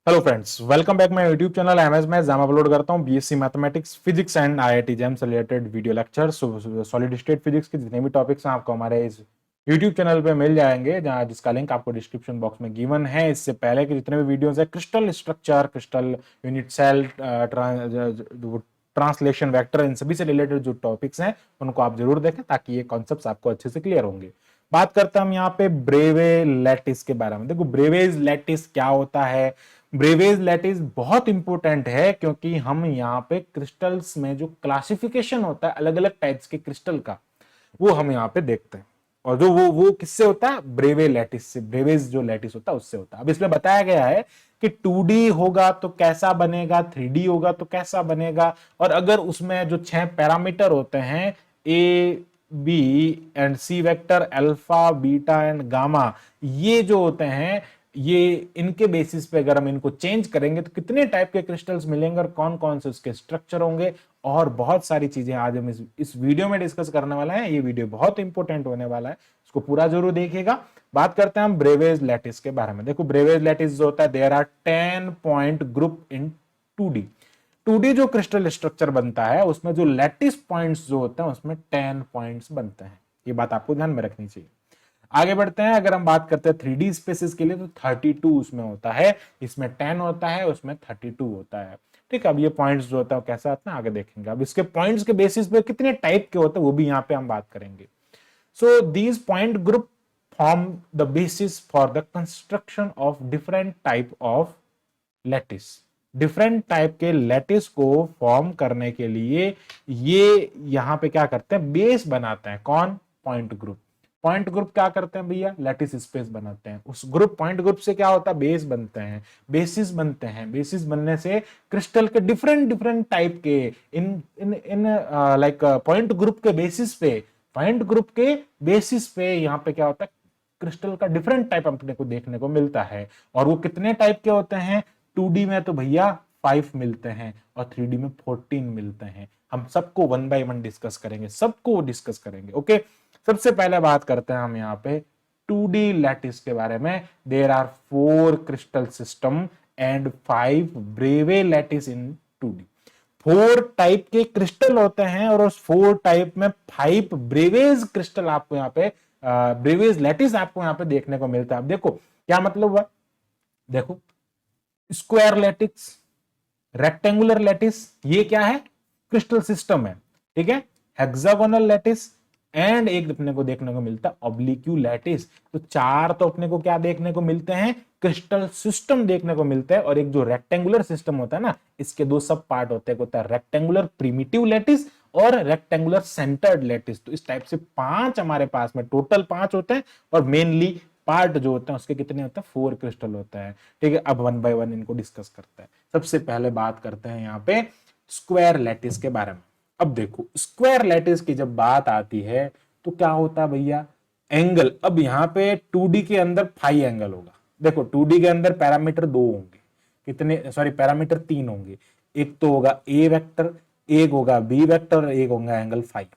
Hello friends, welcome back my YouTube channel MS मैं जहां upload करता हूं BSc mathematics physics and IIT JAM से related video lecture. Solid state physics के जितने भी टॉपिक्स हैं आपको हमारे इस यूट्यूब चैनल पे मिल जाएंगे, जहां जिसका लिंक आपको डिस्क्रिप्शन बॉक्स में गिवन है। इससे पहले के जितने भी वीडियोस है crystal structure, crystal unit cell, translation vector, इन सभी से रिलेटेड जो टॉपिक्स हैं उनको आप जरूर देखें ताकि ये कॉन्सेप्ट्स आपको अच्छे से क्लियर होंगे। बात करते हैं हम यहाँ पे ब्रेवे लैटिस के बारे में। देखो ब्रेवेज लैटिस क्या होता है। ब्रेवेज लैटिस बहुत इंपॉर्टेंट है क्योंकि हम यहाँ पे क्रिस्टल्स में जो क्लासिफिकेशन होता है अलग अलग टाइप्स के क्रिस्टल का, वो हम यहाँ पे देखते हैं। और जो वो किससे होता है, ब्रेवे लैटिस से। ब्रेवेज जो लैटिस होता है उससे होता है। अब इसमें बताया गया है कि 2D होगा तो कैसा बनेगा, 3D होगा तो कैसा बनेगा, और अगर उसमें जो 6 पैरामीटर होते हैं A B and C vector, alpha beta and gamma, ये जो होते हैं, ये इनके बेसिस पे अगर हम इनको चेंज करेंगे तो कितने टाइप के क्रिस्टल्स मिलेंगे और कौन कौन से उसके स्ट्रक्चर होंगे, और बहुत सारी चीजें आज हम इस वीडियो में डिस्कस करने वाले हैं। ये वीडियो बहुत इंपॉर्टेंट होने वाला है, इसको पूरा जरूर देखिएगा। बात करते हैं हम ब्रेवेज लैटिस के बारे में। देखो ब्रेवेज लैटिस जो होता है, there are 10 point group in 2D। 2D जो क्रिस्टल स्ट्रक्चर बनता है उसमें जो लैटिस पॉइंट्स जो होते हैं उसमें 10 पॉइंट्स बनते हैं। ये बात आपको ध्यान में रखनी चाहिए। आगे बढ़ते हैं। अगर हम बात करते हैं 3D स्पेसिस के लिए तो 32 उसमें होता है, इसमें 10 होता है, उसमें 32 होता है। ठीक है, अब ये पॉइंट्स जो होता है कैसा आता है आगे देखेंगे। अब इसके पॉइंट्स के बेसिस पे कितने टाइप के होते हैं वो भी यहाँ पे हम बात करेंगे। So these point group form the basis for the construction of different type of lattice. Different type के लैटिस को फॉर्म करने के लिए ये यहां पे क्या करते हैं, बेस बनाते हैं। कौन? Point group. पॉइंट ग्रुप क्या करते हैं भैया, लैटिस स्पेस बनाते हैं। उस ग्रुप पॉइंट ग्रुप से क्या होता है, बेस बनते हैं, बेसिस बनते हैं। बेसिस बनने से क्रिस्टल के डिफरेंट डिफरेंट टाइप के इन इन इन लाइक पॉइंट ग्रुप के बेसिस पे, पॉइंट ग्रुप के बेसिस पे यहाँ पे क्या होता है, क्रिस्टल का डिफरेंट टाइप अपने को देखने को मिलता है। और वो कितने टाइप के होते हैं, 2D में तो भैया 5 मिलते हैं और 3D में 14 मिलते हैं। हम सबको 1 बाय 1 डिस्कस करेंगे, सबको डिस्कस करेंगे। ओके, सबसे पहले बात करते हैं हम यहाँ पे 2D लैटिस के बारे में। There are 4 crystal system and 5 Bravais lattice in 2D। 4 type के क्रिस्टल होते हैं और उस 4 टाइप में 5 ब्रेवेज क्रिस्टल आपको यहाँ पे, ब्रेवेज लैटिस आपको यहाँ पे देखने को मिलता है। अब देखो क्या मतलब हुआ। देखो, स्क्वायर लैटिस, रेक्टेंगुलर लैटिस, ये क्या है, क्रिस्टल सिस्टम है। ठीक है, हेक्सागोनल लैटिस, एंड एक अपने को देखने को मिलता है ऑब्लिक्यू लैटिस। तो 4 तो अपने को क्या देखने को मिलते हैं, क्रिस्टल सिस्टम देखने को मिलते हैं। और एक जो रेक्टेंगुलर सिस्टम होता है ना, इसके 2 सब पार्ट होते हैं, होता है रेक्टेंगुलर प्रिमिटिव लैटिस और रेक्टेंगुलर सेंटर्ड लैटिस। तो इस टाइप से 5 हमारे पास में टोटल 5 होते हैं, और मेनली पार्ट जो होते हैं उसके कितने होते हैं, 4 क्रिस्टल होता है। ठीक है, अब 1 बाय 1 इनको डिस्कस करते हैं। सबसे पहले बात करते हैं यहाँ पे स्क्वायर लैटिस के बारे में। अब देखो स्क्वायर लैटिस की जब बात आती है तो क्या होता है भैया, एंगल। अब यहाँ पे 2D के अंदर 5 एंगल होगा। देखो 2D के अंदर पैरामीटर 2 होंगे, कितने, सॉरी पैरामीटर 3 होंगे। एक तो होगा ए वेक्टर, एक होगा बी वेक्टर, एक होगा एंगल 5।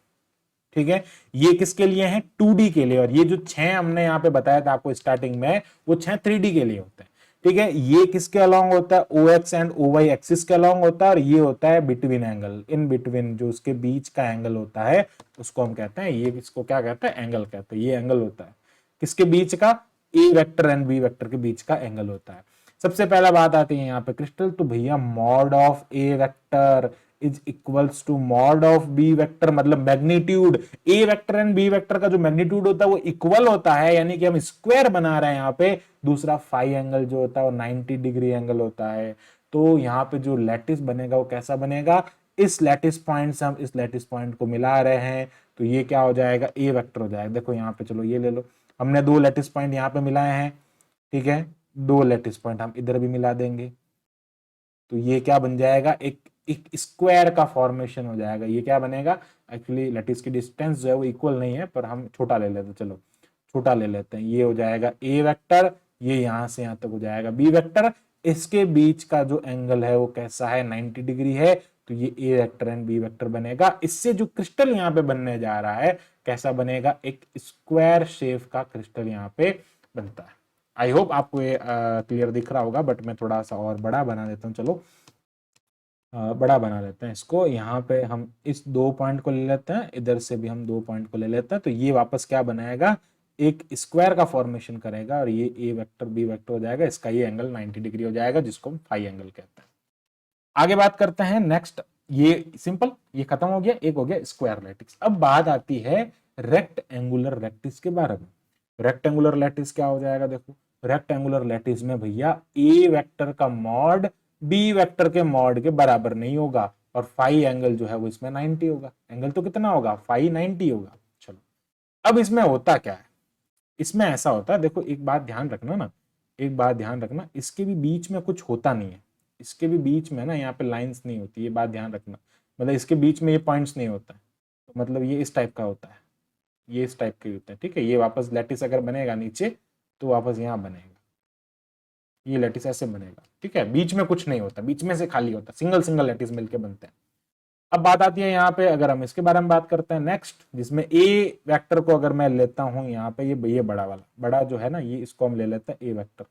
ठीक है, ये किसके लिए है, 2D के लिए। और ये जो 6 हमने यहाँ पे बताया था आपको स्टार्टिंग में, वो 6 3D के लिए होते हैं। ठीक है, ये किसके अलोंग होता है, O X and O Y axis के अलोंग होता है। और ये होता है बिटवीन एंगल, इन बिटवीन, जो उसके बीच का एंगल होता है उसको हम कहते हैं, ये इसको क्या कहते हैं, एंगल कहते हैं। ये एंगल होता है किसके बीच का, ए वेक्टर एंड बी वेक्टर के बीच का एंगल होता है। सबसे पहला बात आती है यहाँ पे क्रिस्टल, तो भैया mod of A vector is equals to mod of B vector, मतलब magnitude. A vector and B vector का जो मैग्नीट्यूड होता है वो इक्वल होता है, यानी कि हम स्क्वायर बना रहे हैं यहाँ पे। दूसरा फाई एंगल जो होता है वो 90 डिग्री एंगल होता है। तो यहाँ पे जो लैटिस बनेगा वो कैसा बनेगा, इस लैटिस पॉइंट से हम इस लैटिस पॉइंट को मिला रहे हैं तो ये क्या हो जाएगा, ए वेक्टर हो जाएगा। देखो यहाँ पे, चलो ये ले लो, हमने 2 लैटिस पॉइंट यहाँ पे मिलाए हैं। ठीक है, 2 लैटिस पॉइंट हम इधर भी मिला देंगे तो ये क्या बन जाएगा, एक स्क्वायर का फॉर्मेशन हो जाएगा। ये क्या बनेगा, एक्चुअली लैटिस की डिस्टेंस जो है वो इक्वल नहीं है, पर हम छोटा ले लेते हैं। चलो छोटा ले लेते हैं, ये हो जाएगा ए वेक्टर, ये यहां से यहां तक हो जाएगा बी वेक्टर। इसके बीच का जो एंगल है वो कैसा है, 90 डिग्री है। तो ये ए वेक्टर एंड बी वेक्टर बनेगा। इससे जो क्रिस्टल यहाँ पे बनने जा रहा है कैसा बनेगा, एक स्क्वायर शेप का क्रिस्टल यहाँ पे बनता है। आई होप आपको ये क्लियर दिख रहा होगा, बट मैं थोड़ा सा और बड़ा बना देता हूँ। चलो बड़ा बना लेते हैं इसको। यहाँ पे हम इस 2 पॉइंट को ले लेते हैं, इधर से भी हम 2 पॉइंट को ले लेते हैं, तो ये वापस क्या बनाएगा, एक स्क्वायर का फॉर्मेशन करेगा, और ये ए वेक्टर बी वेक्टर हो जाएगा, इसका ये एंगल 90 डिग्री हो जाएगा, जिसको हम फाई एंगल कहते हैं। आगे बात करते हैं नेक्स्ट, ये सिंपल, ये खत्म हो गया, एक हो गया स्क्वायर लैटिस। अब बात आती है रेक्ट एंगुलर लैटिस के बारे में। रेक्टेंगुलर लैटिस क्या हो जाएगा, देखो रेक्टेंगुलर लैटिस में भैया ए वेक्टर का मॉड बी वेक्टर के मॉड के बराबर नहीं होगा, और फाई एंगल जो है वो इसमें 90 होगा। एंगल तो कितना होगा, फाई 90 होगा। चलो अब इसमें होता क्या है, इसमें ऐसा होता है, देखो एक बात ध्यान रखना ना, एक बात ध्यान रखना, इसके भी बीच में कुछ होता नहीं है, इसके भी बीच में ना यहाँ पे लाइंस नहीं होती, ये बात ध्यान रखना, मतलब इसके बीच में ये पॉइंट्स नहीं होता है, तो मतलब ये इस टाइप का होता है, ये इस टाइप के होता है, ठीक है। ये वापस लैटिस अगर बनेगा नीचे तो वापस यहाँ बनेगा, ये लैटिस ऐसे बनेगा, ठीक है, बीच में कुछ नहीं होता, बीच में से खाली होता, सिंगल सिंगल लैटिस मिलके बनते हैं। अब बात आती है यहाँ पे, अगर हम इसके बारे में बात करते हैं नेक्स्ट, जिसमें ए वेक्टर को अगर मैं लेता हूं यहाँ पे, ये बड़ा वाला, बड़ा जो है ना, ये इसको हम ले लेते हैं ए वेक्टर,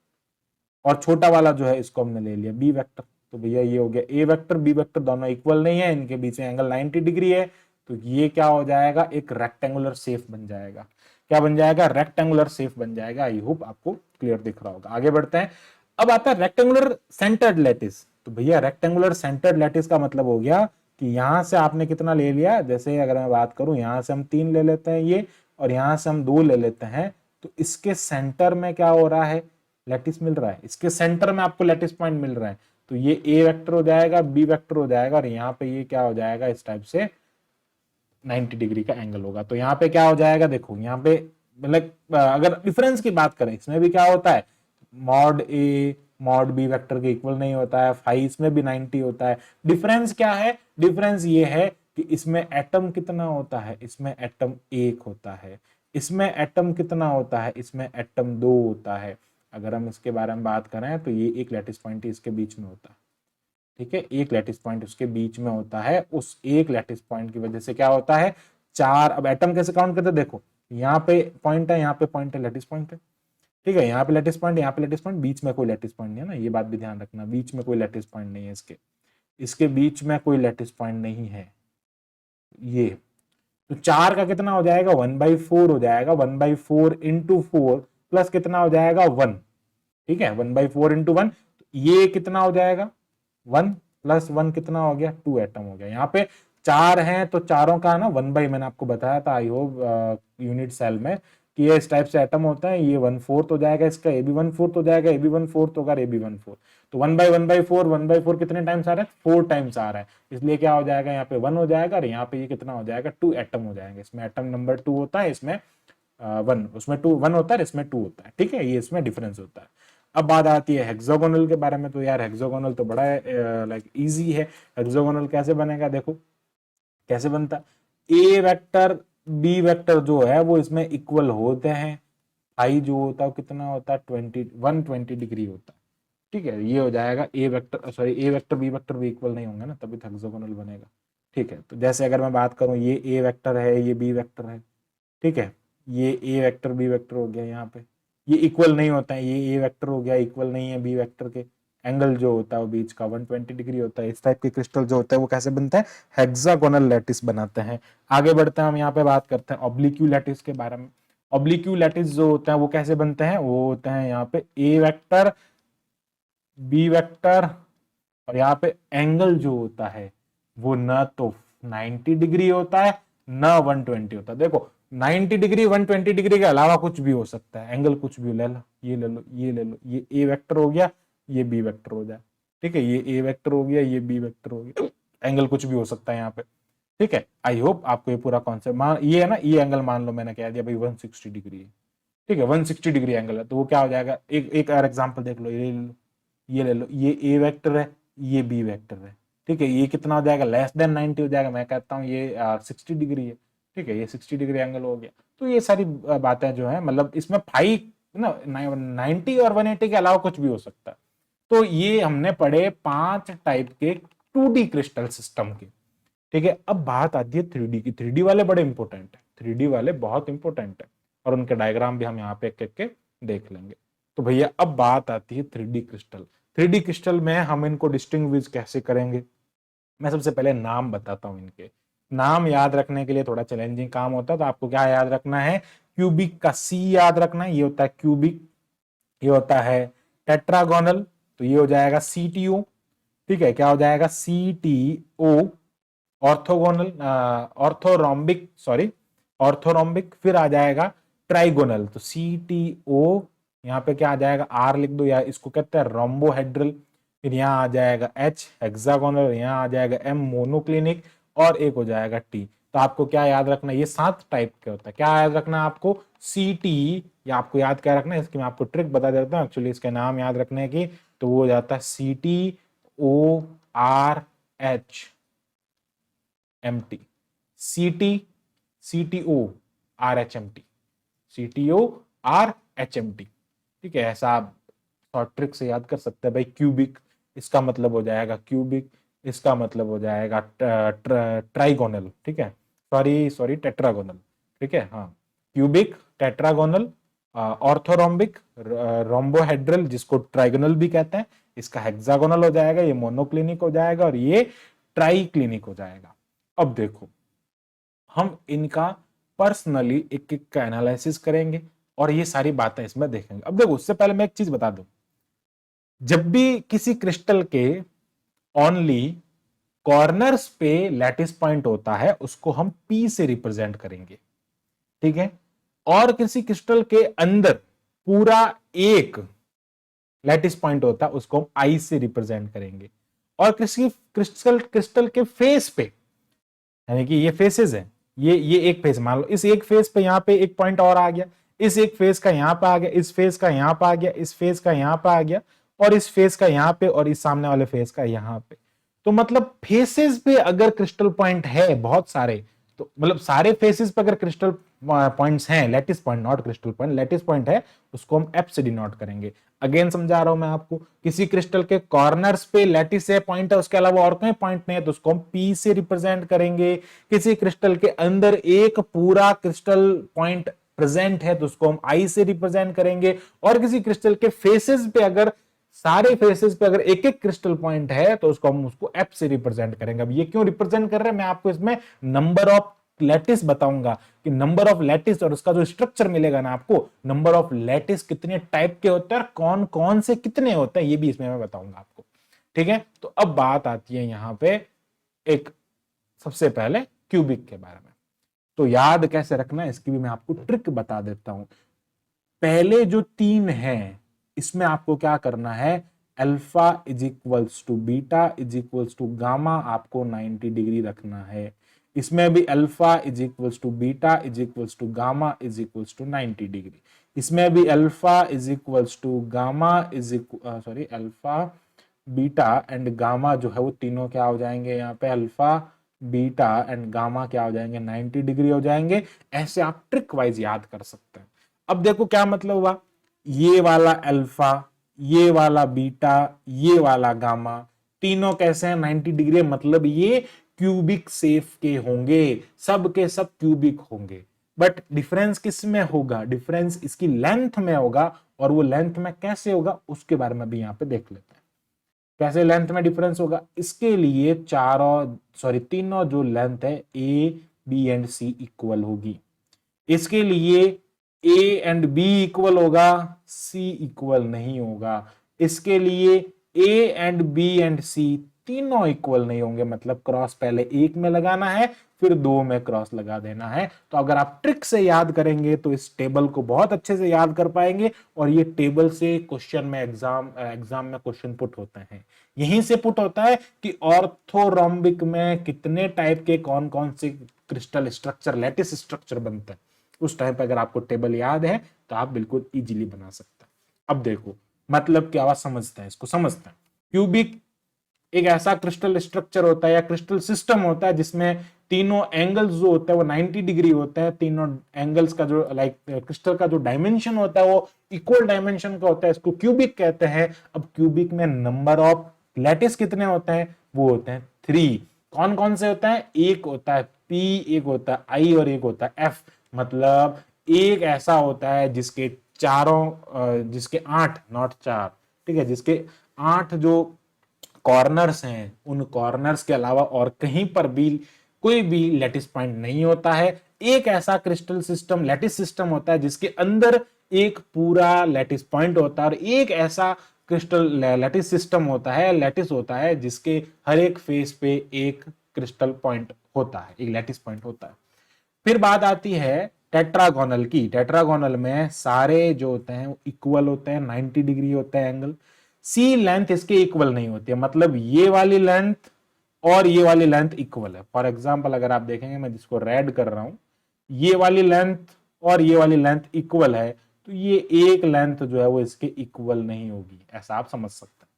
और छोटा वाला जो है इसको हमने ले लिया बी वेक्टर। तो भैया ये हो गया ए वेक्टर बी वेक्टर, दोनों इक्वल नहीं है, इनके बीच में एंगल 90 डिग्री है, तो ये क्या हो जाएगा, एक रेक्टेंगुलर शेप बन जाएगा। क्या बन जाएगा, रेक्टेंगुलर शेप बन जाएगा। आई होप आपको क्लियर दिख रहा होगा। आगे बढ़ते हैं, अब आता है रेक्टेंगुलर सेंटर्ड लैटिस। तो भैया रेक्टेंगुलर सेंटर्ड लैटिस का मतलब हो गया कि यहां से आपने कितना ले लिया, जैसे अगर मैं बात करूं, यहां से हम 3 ले लेते हैं ये, और यहां से हम 2 ले लेते हैं, तो इसके सेंटर में क्या हो रहा है, लैटिस मिल रहा है, इसके सेंटर में आपको लैटिस पॉइंट मिल रहा है, तो ये ए वेक्टर हो जाएगा, बी वेक्टर हो जाएगा, और यहाँ पे ये क्या हो जाएगा, इस टाइप से 90 डिग्री का एंगल होगा। तो यहाँ पे क्या हो जाएगा, देखो यहाँ पे, मतलब अगर डिफरेंस की बात करें, इसमें भी क्या होता है, mod A mod B vector के इक्वल नहीं होता है, फाई इसमें भी 90 होता है। डिफरेंस क्या है, डिफरेंस ये है कि इसमें एटम कितना होता है, इसमें एटम 1 होता है, इसमें एटम कितना होता है, इसमें एटम 2 होता है। अगर हम इसके बारे में बात करें तो ये एक लैटिस पॉइंट इसके बीच में होता है, ठीक है, एक लैटिस पॉइंट उसके बीच में होता है, उस एक लैटिस पॉइंट की वजह से क्या होता है, 4। अब एटम कैसे काउंट करते हैं, देखो यहाँ पे पॉइंट है, यहाँ पे पॉइंट है, लैटिस पॉइंट है, ठीक है, यहाँ पे लैटिस पॉइंट, यहाँ पे लैटिस पॉइंट, बीच में कोई लैटिस पॉइंट नहीं है ना, ये बात भी ध्यान रखना, बीच में कोई लैटिस पॉइंट नहीं है, इसके बीच में कोई लैटिस पॉइंट नहीं है ये। तो 4 का कितना हो जाएगा, 1/4 हो जाएगा, 1/4 इंटू 4 प्लस कितना हो जाएगा 1, ठीक है, 1/4 इंटू 1, ये कितना हो जाएगा 1 प्लस 1 कितना हो गया 2 एटम हो गया। यहाँ पे 4 हैं तो चारों का ना 1/, मैंने आपको बताया था आई होप यूनिट सेल में, कि ये इस टाइप से एटम होता है, ये 1/4 हो जाएगा, इसका ए भी 1/4 हो जाएगा, ए भी 1/4 होगा, ए भी 1/4, तो 1/1/4 कितने टाइम्स आ रहा है, 4 टाइम्स आ रहा है, इसलिए क्या हो जाएगा, यहाँ पे 1 हो जाएगा, और यहाँ पे ये कितना हो जाएगा 2 एटम हो जाएंगे। इसमें एटम नंबर 2 होता है, इसमें 1, उसमें 1 होता है, इसमें 2 होता है, ठीक है, ये इसमें डिफरेंस होता है। अब बात आती है हेक्सागोनल के बारे में। तो यार हेक्सागोनल तो बड़ा लाइक इजी है। हेक्सागोनल कैसे बनेगा, देखो कैसे बनता है, ए वेक्टर बी वेक्टर जो है वो इसमें इक्वल होते हैं, आई जो होता है वो कितना होता है 120 डिग्री होता है, ठीक है, ये हो जाएगा ए वेक्टर, सॉरी ए वेक्टर बी वेक्टर भी इक्वल नहीं होंगे ना, तभी तो हेक्सागोनल बनेगा, ठीक है। तो जैसे अगर मैं बात करूं, ये ए वेक्टर है, ये बी वेक्टर है, ठीक है, ये ए वेक्टर बी वेक्टर हो गया, यहाँ पे ये इक्वल नहीं होता है, ये ए वेक्टर हो गया, इक्वल नहीं है बी वेक्टर के, एंगल जो होता है वो बीच का 120 डिग्री होता है। इस टाइप के क्रिस्टल जो होता है वो कैसे बनता है, हेक्सागोनल लैटिस बनाते हैं। आगे बढ़ते हैं, हम यहाँ पे बात करते हैं ऑब्लिक्यू लैटिस के बारे में। ऑब्लिक्यू लैटिस जो होते हैं वो कैसे बनते हैं, वो होते हैं यहाँ पे ए वेक्टर बी वेक्टर, और यहाँ पे एंगल जो होता है वो न तो 90 डिग्री होता है न 120 होता है। देखो 90 डिग्री 120 डिग्री के अलावा कुछ भी हो सकता है, एंगल कुछ भी ले लो, ये ले लो, ये ले लो, ये ए वेक्टर हो गया, ये बी वेक्टर हो जाए, ठीक है, ये ए वेक्टर हो गया, ये बी वेक्टर हो गया, एंगल कुछ भी हो सकता है यहाँ पे, ठीक है। आई होप आपको ये पूरा कॉन्सेप्ट मान, ये है ना, ये एंगल मान लो मैंने कह दिया भाई 160 डिग्री है, ठीक है, 160 डिग्री एंगल है, तो वो क्या हो जाएगा, एक और एग्जाम्पल देख लो, ये ले लो, ये ले लो, ये ए वेक्टर है, ये बी वेक्टर है, ठीक है, ये कितना हो जाएगा, लेस देन 90 हो जाएगा, मैं कहता हूँ ये 60 डिग्री है, ठीक है, ये 60 डिग्री एंगल हो गया। तो ये सारी बातें जो है, मतलब इसमें फाइव ना 90 और 180 के अलावा कुछ भी हो सकता है। तो ये हमने पढ़े 5 टाइप के 2D क्रिस्टल सिस्टम के, ठीक है। अब बात आती है 3D की। 3D वाले बड़े इंपॉर्टेंट है, 3D वाले बहुत इंपॉर्टेंट है, और उनके डायग्राम भी हम यहाँ पे एक एक के देख लेंगे। तो भैया अब बात आती है 3D क्रिस्टल। 3D क्रिस्टल में हम इनको डिस्टिंग्विश कैसे करेंगे? मैं सबसे पहले नाम बताता हूं इनके। नाम याद रखने के लिए थोड़ा चैलेंजिंग काम होता है, तो आपको क्या याद रखना है? क्यूबिक का C याद रखना है, ये होता है क्यूबिक। ये होता है टेट्रागोनल, तो ये हो जाएगा CTO। ठीक है, क्या हो जाएगा? CTO। Orthogonal, orthorhombic, sorry orthorhombic. फिर आ जाएगा ट्राइगोनल, तो CTO। यहाँ पे क्या आ जाएगा? R लिख दो, या इसको कहते हैं रोम्बोहेड्रल। फिर यहाँ आ जाएगा H हेक्सागोनल, यहाँ आ जाएगा M मोनोक्लिनिक, और एक हो जाएगा T। तो आपको क्या याद रखना है? ये 7 टाइप के होता है। क्या याद रखना है आपको? CT, या आपको याद क्या रखना है? इसकी मैं आपको ट्रिक बता देता हूँ एक्चुअली इसके नाम याद रखने की। तो वो हो जाता है CTORH MT। CT, CTORHMT, CTORHMT। ठीक है, ऐसा आप शॉर्ट ट्रिक से याद कर सकते हैं भाई। क्यूबिक, इसका मतलब हो जाएगा क्यूबिक, इसका मतलब हो जाएगा ट्राइगोनल। ठीक है, सॉरी सॉरी टेट्रागोनल। ठीक है, हाँ, क्यूबिक, टेट्रागोनल, ऑर्थोरोम्बिक, रोम्बोहेड्रल जिसको ट्राइगोनल भी कहते हैं, इसका हेक्सागोनल हो जाएगा, ये मोनोक्लिनिक हो जाएगा, और ये ट्राई क्लिनिक हो जाएगा। अब देखो, हम इनका पर्सनली एक एक का एनालिसिस करेंगे और ये सारी बातें इसमें देखेंगे। अब देखो, उससे पहले मैं एक चीज बता दूं, जब भी किसी क्रिस्टल के ओनली कॉर्नर्स पे लैटिस पॉइंट होता है, उसको हम P से रिप्रेजेंट करेंगे। ठीक है, और किसी क्रिस्टल के अंदर पूरा एक लैटिस पॉइंट होता है, उसको हम I से रिप्रेजेंट करेंगे। और किसी क्रिस्टल के फेस पे, यानी कि ये फेसेस है, ये एक फेस मान लो, इस एक फेस पे यहाँ पे एक पॉइंट और आ गया, इस एक फेस का यहाँ पे आ गया, इस फेस का यहाँ पे आ गया, इस फेस का यहाँ पे आ गया, और इस फेस का यहाँ पे, और इस सामने वाले फेस का यहाँ पे। तो मतलब फेसेस पे अगर क्रिस्टल पॉइंट है बहुत सारे, तो मतलब सारे फेसेस पे अगर क्रिस्टल पॉइंट्स हैं, lattice point, not crystal point, lattice point है, उसको हम F से डिनोट करेंगे। अगेन समझा रहा हूं मैं आपको, किसी क्रिस्टल के कॉर्नर्स पे लैटिस है, पॉइंट है, उसके अलावा और कोई पॉइंट नहीं है, तो उसको हम P से रिप्रेजेंट करेंगे। किसी क्रिस्टल के अंदर एक पूरा क्रिस्टल पॉइंट प्रेजेंट है, तो उसको हम I से रिप्रेजेंट करेंगे। और किसी क्रिस्टल के फेसेस पे अगर, सारे फेसेस पे अगर एक एक क्रिस्टल पॉइंट है, तो उसको हम उसको F से रिप्रेजेंट करेंगे। अब ये क्यों रिप्रेजेंट कर रहे हैं, मैं आपको इसमें नंबर ऑफ लैटिस बताऊंगा कि नंबर ऑफ लैटिस और उसका जो स्ट्रक्चर मिलेगा ना आपको, नंबर ऑफ लैटिस कितने टाइप के होते हैं और कौन कौन से कितने होते हैं, ये भी इसमें मैं बताऊंगा आपको। ठीक है, तो अब बात आती है यहां पे एक, सबसे पहले क्यूबिक के बारे में। तो याद कैसे रखना है, इसकी भी मैं आपको ट्रिक बता देता हूं। पहले जो 3 है, इसमें आपको क्या करना है? Alpha is equals to beta is equals to gamma, आपको 90 डिग्री रखना है। इसमें भी alpha is equals to beta is equals to gamma is equals to 90 degree. इसमें भी alpha is equals to gamma is sorry alpha, beta and gamma जो है वो तीनों क्या हो जाएंगे? यहाँ पे अल्फा, बीटा एंड गामा क्या हो जाएंगे? 90 डिग्री हो जाएंगे। ऐसे आप ट्रिक वाइज याद कर सकते हैं। अब देखो क्या मतलब हुआ, ये वाला अल्फा, ये वाला बीटा, ये वाला गामा, तीनों कैसे हैं? 90 डिग्री, मतलब ये क्यूबिक शेप के होंगे, सब के सब क्यूबिक होंगे। बट डिफरेंस किस में होगा? डिफरेंस इसकी लेंथ में होगा, और वो लेंथ में कैसे होगा उसके बारे में भी यहां पे देख लेते हैं। कैसे लेंथ में डिफरेंस होगा? इसके लिए तीनों जो लेंथ है A B and C equal होगी। इसके लिए ए एंड बी इक्वल होगा, सी इक्वल नहीं होगा। इसके लिए ए एंड बी एंड सी तीनों इक्वल नहीं होंगे, मतलब क्रॉस पहले एक में लगाना है, फिर 2 में क्रॉस लगा देना है। तो अगर आप ट्रिक से याद करेंगे तो इस टेबल को बहुत अच्छे से याद कर पाएंगे, और ये टेबल से क्वेश्चन में एग्जाम में क्वेश्चन पुट होते हैं। यहीं से पुट होता है कि ऑर्थोरोम्बिक में कितने टाइप के कौन कौन से क्रिस्टल स्ट्रक्चर, लैटिस स्ट्रक्चर बनते हैं। उस टाइम पे अगर आपको टेबल याद है तो आप बिल्कुल इजीली बना सकते हैं। अब देखो मतलब क्या हुआ, समझते हैं, इसको समझते हैं। क्यूबिक एक ऐसा क्रिस्टल स्ट्रक्चर होता है या क्रिस्टल सिस्टम होता है जिसमें तीनों एंगल्स जो होते हैं वो 90 डिग्री होते हैं। तीनों एंगल्स का जो क्रिस्टल का जो डायमेंशन होता है वो इक्वल डायमेंशन का होता है, इसको क्यूबिक कहते हैं। अब क्यूबिक में नंबर ऑफ लैटिस कितने होते हैं? वो होते हैं 3। कौन कौन से होता है? एक होता है P, एक होता है I और एक होता है F। मतलब एक ऐसा होता है जिसके चारों जिसके 8 नॉट 4, ठीक है, जिसके 8 जो कॉर्नर्स हैं उन कॉर्नर्स के अलावा और कहीं पर भी कोई भी लैटिस पॉइंट नहीं होता है। एक ऐसा क्रिस्टल सिस्टम लैटिस सिस्टम होता है जिसके अंदर एक पूरा लैटिस पॉइंट होता है, और एक ऐसा क्रिस्टल लैटिस सिस्टम होता है, लैटिस होता है, जिसके हर एक फेस पे एक क्रिस्टल पॉइंट होता है, एक लैटिस पॉइंट होता है। फिर बात आती है टेट्रागोनल की। टेट्रागोनल में सारे जो होते हैं वो इक्वल होते हैं, 90 डिग्री होता है एंगल। सी लेंथ इसके इक्वल नहीं होती है, मतलब ये वाली लेंथ और ये वाली लेंथ इक्वल है। फॉर एग्जाम्पल अगर आप देखेंगे, मैं जिसको रेड कर रहा हूं, ये वाली लेंथ और ये वाली लेंथ इक्वल है, तो ये एक लेंथ जो है वो इसके इक्वल नहीं होगी, ऐसा आप समझ सकते हैं।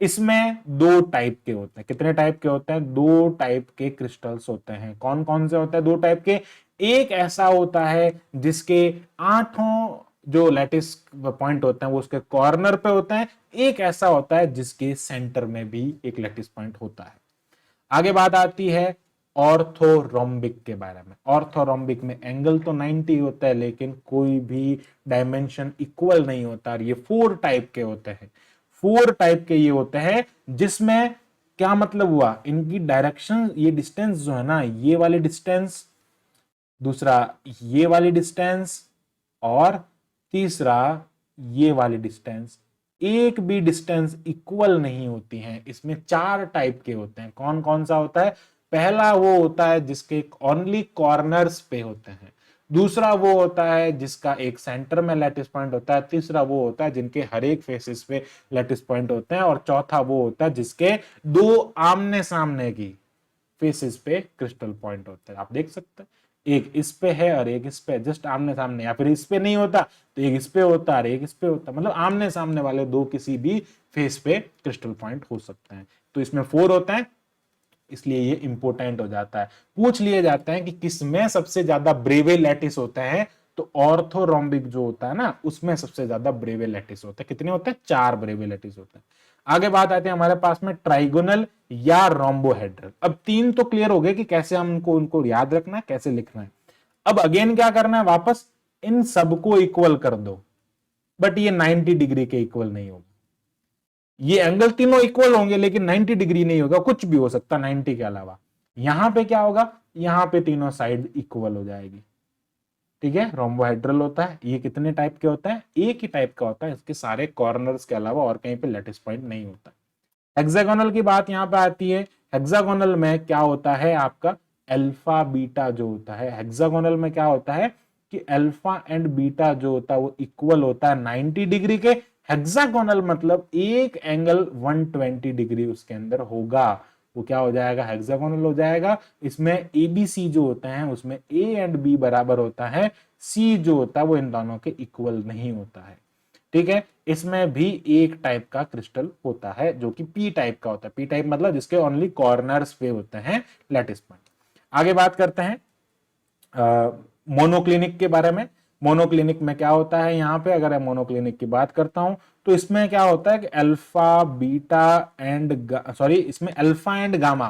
इसमें दो टाइप के होते हैं। कितने टाइप के होते हैं? दो टाइप के क्रिस्टल्स होते हैं। कौन कौन से होते हैं दो टाइप के? एक ऐसा होता है जिसके आठों जो लैटिस पॉइंट होते हैं वो उसके कॉर्नर पे होते हैं। एक ऐसा होता है जिसके सेंटर में भी एक लैटिस पॉइंट होता है। आगे बात आती है ऑर्थोरोम्बिक के बारे में। ऑर्थोरोम्बिक में एंगल तो 90 होता है, लेकिन कोई भी डायमेंशन इक्वल नहीं होता। और ये 4 टाइप के होते हैं। 4 टाइप के ये होते हैं, जिसमें क्या मतलब हुआ, इनकी डायरेक्शन, ये डिस्टेंस जो है ना, ये वाली डिस्टेंस, दूसरा ये वाली डिस्टेंस, और तीसरा ये वाली डिस्टेंस, एक भी डिस्टेंस इक्वल नहीं होती हैं। इसमें 4 टाइप के होते हैं। कौन कौन सा होता है? पहला वो होता है जिसके ओनली कॉर्नर्स पे होते हैं। दूसरा वो होता है जिसका एक सेंटर में लैटिस पॉइंट होता है। तीसरा वो होता है जिनके हर एक फेसेस पे लैटिस पॉइंट होते हैं। और चौथा वो होता है जिसके दो आमने सामने की फेसेस पे क्रिस्टल पॉइंट होते हैं। आप देख सकते हैं, एक इस पे है और एक इस पे, जस्ट आमने सामने, या फिर इस पे नहीं होता तो एक इस पे होता और एक इस पे होता, मतलब आमने सामने वाले दो किसी भी फेस पे क्रिस्टल पॉइंट हो सकते हैं। तो इसमें 4 होता है, इसलिए ये इंपोर्टेंट हो जाता है। पूछ लिए जाते हैं कि किसमें सबसे ज्यादा ब्रेवे लैटिस होते हैं, तो ऑर्थोरोम्बिक जो होता है ना, उसमें सबसे ज्यादा ब्रेवे लैटिस होते हैं। कितने होते हैं? 4 ब्रेवे लैटिस होते हैं। आगे बात आती है हमारे पास में ट्राइगोनल या रोम्बोहेड्रल। अब 3 तो क्लियर हो गए कि कैसे हम उनको याद रखना है, कैसे लिखना है। अब अगेन क्या करना है, वापस इन सबको इक्वल कर दो, बट ये 90 डिग्री के इक्वल नहीं होगा। ये एंगल तीनों इक्वल होंगे लेकिन 90 डिग्री नहीं होगा, कुछ भी हो सकता 90 के अलावा। यहां पे क्या होगा, यहां पे तीनों साइड इक्वल हो जाएगी। ठीक है, रोम्बोहेड्रल होता है। ये कितने टाइप के होता है? एक ही टाइप का होता है, इसके सारे कॉर्नर्स के अलावा और कहीं पे लैटिस पॉइंट नहीं होता। हेक्सागोनल की बात यहां पे आती है। हेक्सागोनल में क्या होता है आपका, अल्फा बीटा जो होता है, हेक्सागोनल में क्या होता है कि अल्फा एंड बीटा जो होता है वो इक्वल होता है 90 डिग्री के। हेक्सागोनल मतलब एक एंगल 120 डिग्री उसके अंदर होगा, वो क्या हो जाएगा, हेक्सागोनल हो जाएगा। इसमें एबीसी जो होते हैं उसमें ए एंड बी बराबर होता है, सी जो होता है वो इन दोनों के इक्वल नहीं होता है। ठीक है, इसमें भी एक टाइप का क्रिस्टल होता है जो कि पी टाइप का होता है। पी टाइप मतलब जिसके ओनली कॉर्नर्स पे होते हैं लैटिस पॉइंट। आगे बात करते हैं मोनोक्लिनिक के बारे में। मोनोक्लिनिक में क्या होता है, यहां पे अगर मैं मोनोक्लिनिक की बात करता हूं तो इसमें क्या होता है कि अल्फा बीटा एंड इसमें अल्फा एंड गामा,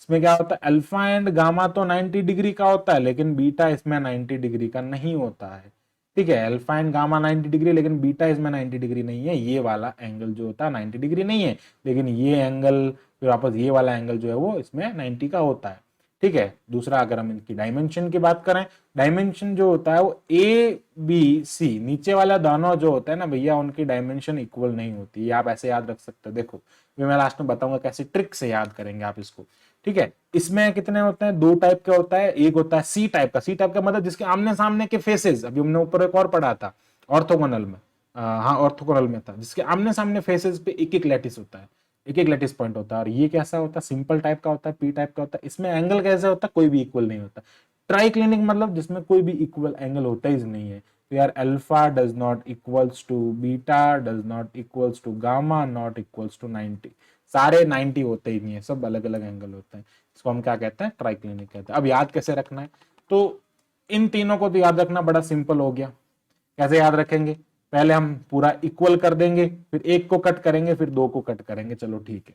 इसमें क्या होता है, अल्फा एंड गामा तो 90 डिग्री का होता है, लेकिन बीटा इसमें 90 डिग्री का नहीं होता है। ठीक है, अल्फा एंड गामा 90 डिग्री, लेकिन बीटा इसमें 90 डिग्री नहीं है। ये वाला एंगल जो होता है 90 डिग्री नहीं है, लेकिन ये एंगल, फिर वापस ये वाला एंगल जो है वो इसमें 90 का होता है। ठीक है, दूसरा अगर हम इनकी डायमेंशन की बात करें, डायमेंशन जो होता है वो ए बी सी, नीचे वाला दोनों जो होता है ना भैया, उनकी डायमेंशन इक्वल नहीं होती। ये आप ऐसे याद रख सकते हो। देखो मैं लास्ट में बताऊंगा कैसे ट्रिक से याद करेंगे आप इसको। ठीक है, इसमें कितने होते हैं, दो टाइप का होता है। एक होता है सी टाइप का। सी टाइप का मतलब जिसके आमने सामने के फेसेस, अभी हमने ऊपर एक और पढ़ा था ऑर्थोगोनल में, हाँ ऑर्थोगोनल में था, जिसके आमने सामने फेसेस पे एक एक लैटिस होता है, एक एक लैटिस पॉइंट होता है। और ये कैसा होता है, सिंपल टाइप का होता है, पी टाइप का होता है। इसमें एंगल कैसे होता है, कोई भी इक्वल नहीं होता। ट्राइक्लिनिक मतलब जिसमें कोई भी इक्वल एंगल होता ही नहीं है। तो यार alpha does not equals to beta, does not equals to gamma, not equals to 90, सारे 90 होते ही नहीं है, सब अलग अलग एंगल होते हैं। इसको हम क्या कहते हैं, ट्राइक्लिनिक कहते हैं। अब याद कैसे रखना है, तो इन तीनों को तो याद रखना बड़ा सिंपल हो गया। कैसे याद रखेंगे, पहले हम पूरा इक्वल कर देंगे, फिर एक को कट करेंगे, फिर दो को कट करेंगे। चलो ठीक है,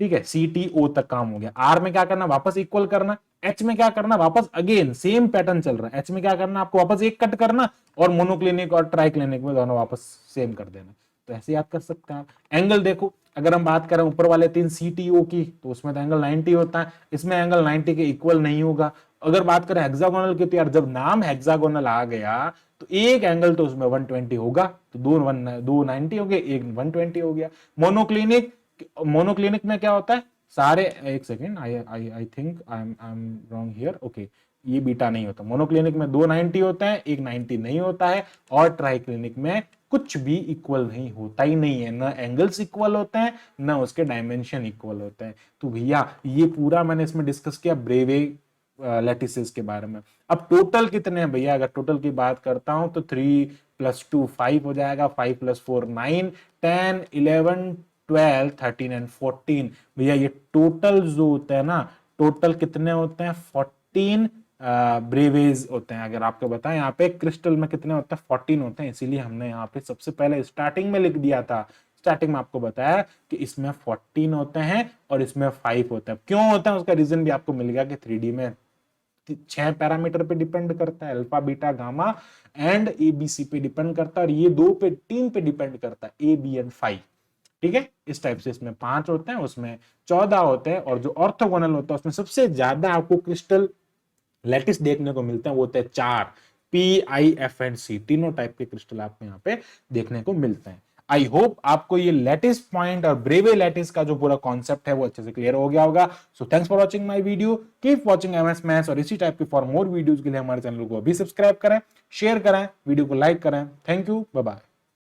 ठीक है, CTO तक काम हो गया। R में क्या करना, वापस इक्वल करना। H में क्या करना, वापस अगेन सेम पैटर्न चल रहा है। H में क्या करना, आपको वापस एक कट करना और मोनोक्लिनिक और ट्राइक्लिनिक में दोनों वापस सेम कर देना। तो ऐसे याद कर सकते हैं आप। एंगल देखो, अगर हम बात करें ऊपर वाले 3 CTO की, तो उसमें तो एंगल 90 होता है, इसमें एंगल 90 के इक्वल नहीं होगा। अगर बात करें हेक्सागोनल की, तो यार जब नाम हेक्सागोनल आ गया तो एक एंगल तो उसमें 120 होगा, तो दो 90 हो गए, एक 120 हो गया। मोनोक्लिनिक, मोनोक्लिनिक में क्या होता है, सारे, एक second, I I I think I am wrong here, okay, ये बीटा नहीं होता। मोनोक्लिनिक में दो 90 होता है, एक 90 नहीं होता है। और ट्राई क्लिनिक में कुछ भी इक्वल नहीं होता ही नहीं है, ना एंगल्स इक्वल होते हैं, ना उसके डायमेंशन इक्वल होते हैं। तो भैया ये पूरा मैंने इसमें डिस्कस किया ब्रेवे लैटिसेस के बारे में। अब टोटल कितने हैं भैया, अगर टोटल की बात करता हूं तो 3 + 2 5 हो जाएगा, 5 + 4 9, 10 11 12 13 एंड 14। भैया ये टोटल जो होता है ना, टोटल कितने होते हैं, 14 ब्रेवेज होते हैं। अगर आपको बताएं यहाँ पे क्रिस्टल में कितने होते हैं, 14 होते हैं, इसीलिए हमने यहाँ पे सबसे पहले स्टार्टिंग में लिख दिया था। स्टार्टिंग में आपको बताया कि इसमें 14 होते हैं और इसमें 5 होते हैं। क्यों होता है उसका रीजन भी आपको मिल गया कि 3D में 6 पैरामीटर पे डिपेंड करता है, alpha beta gamma and ABC पे डिपेंड करता है, और ये 2 पे 3 पे डिपेंड करता है, A B एंड 5। ठीक है, इस टाइप से इसमें 5 होते हैं, उसमें 14 होते हैं, और जो ऑर्थोगोनल होता है उसमें सबसे ज्यादा आपको क्रिस्टल लैटिस देखने को मिलते हैं, वो होते हैं 4, PIF एंड C, तीनों टाइप के क्रिस्टल आपको यहाँ पे देखने को मिलते हैं। आई होप आपको ये लैटिस पॉइंट और ब्रेवे लैटिस का जो पूरा कॉन्सेप्ट है वो अच्छे से क्लियर हो गया होगा। So thanks for watching my video, keep watching MS maths, और इसी टाइप के फॉर मोर वीडियोस के लिए हमारे चैनल को अभी सब्सक्राइब करें, शेयर करें, वीडियो को लाइक करें। Thank you, bye bye.